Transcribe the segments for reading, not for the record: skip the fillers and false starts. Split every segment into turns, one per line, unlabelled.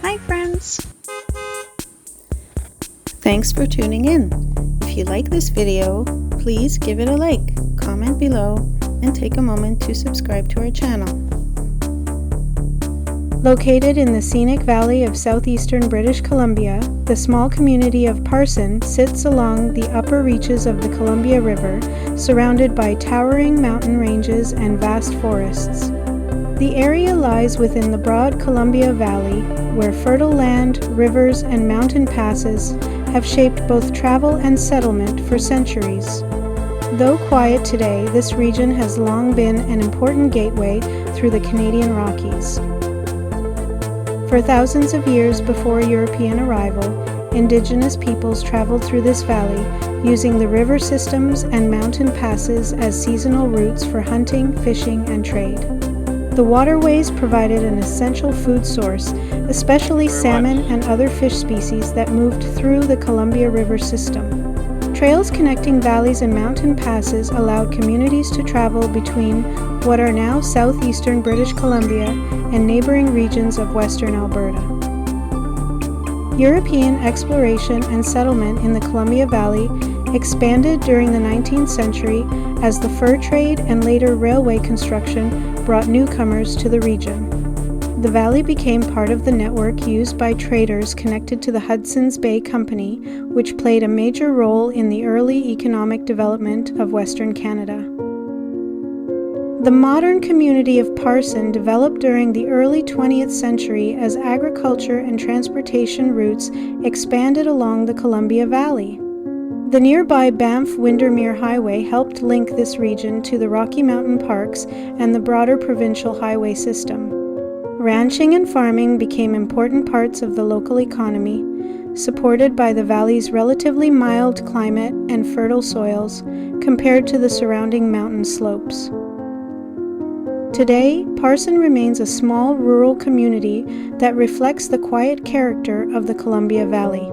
Hi friends! Thanks for tuning in. If you like this video, please give it a like, comment below, and take a moment to subscribe to our channel. Located in the scenic valley of southeastern British Columbia, the small community of Parson sits along the upper reaches of the Columbia River, surrounded by towering mountain ranges and vast forests. The area lies within the broad Columbia Valley, where fertile land, rivers, and mountain passes have shaped both travel and settlement for centuries. Though quiet today, this region has long been an important gateway through the Canadian Rockies. For thousands of years before European arrival, Indigenous peoples traveled through this valley, using the river systems and mountain passes as seasonal routes for hunting, fishing, and trade. The waterways provided an essential food source, especially salmon and other fish species that moved through the Columbia River system. Trails connecting valleys and mountain passes allowed communities to travel between what are now southeastern British Columbia and neighboring regions of western Alberta. European exploration and settlement in the Columbia Valley expanded during the 19th century as the fur trade and later railway construction brought newcomers to the region. The valley became part of the network used by traders connected to the Hudson's Bay Company, which played a major role in the early economic development of Western Canada. The modern community of Parson developed during the early 20th century as agriculture and transportation routes expanded along the Columbia Valley. The nearby Banff-Windermere Highway helped link this region to the Rocky Mountain Parks and the broader provincial highway system. Ranching and farming became important parts of the local economy, supported by the valley's relatively mild climate and fertile soils compared to the surrounding mountain slopes. Today, Parson remains a small rural community that reflects the quiet character of the Columbia Valley.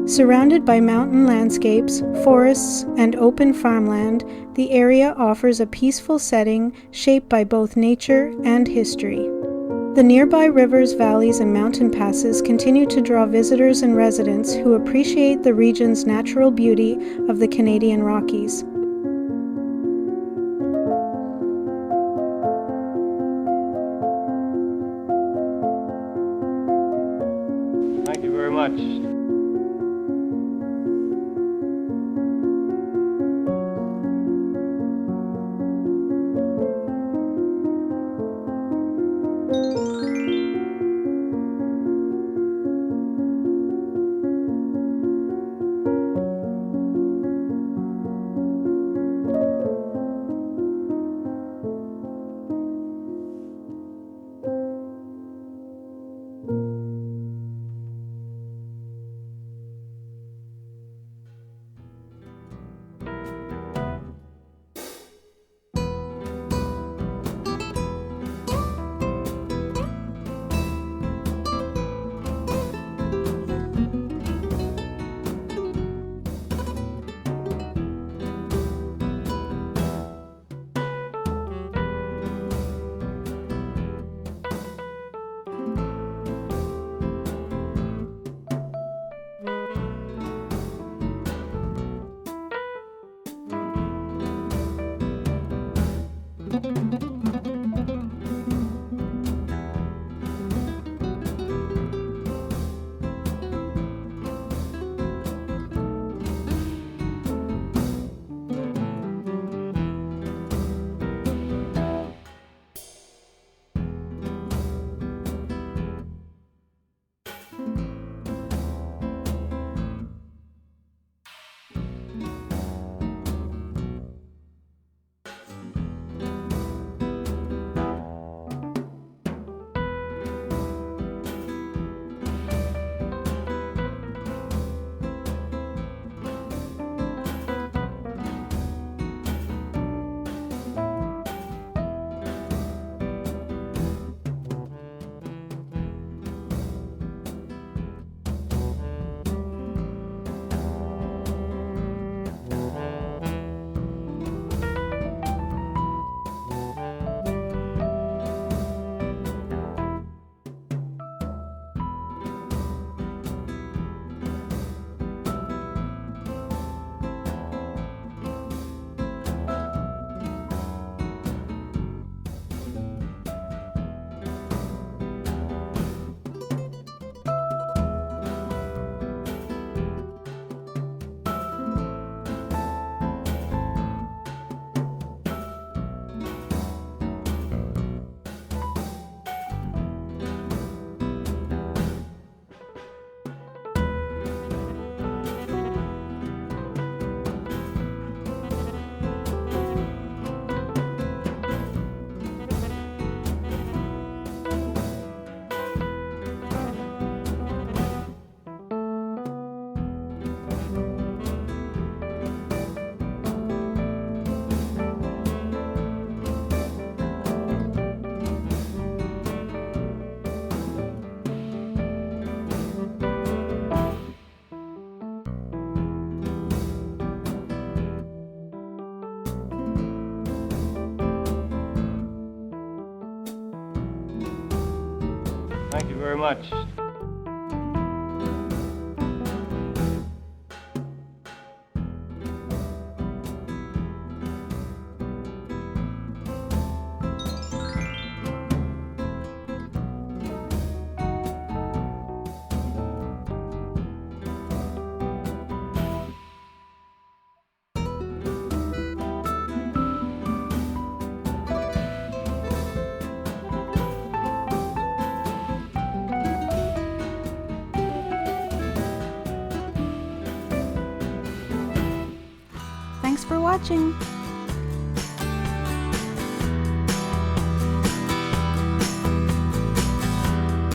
Surrounded by mountain landscapes, forests, and open farmland, the area offers a peaceful setting shaped by both nature and history. The nearby rivers, valleys, and mountain passes continue to draw visitors and residents who appreciate the region's natural beauty of the Canadian Rockies.
Thank you very much. Thank you very much.
Thanks for watching!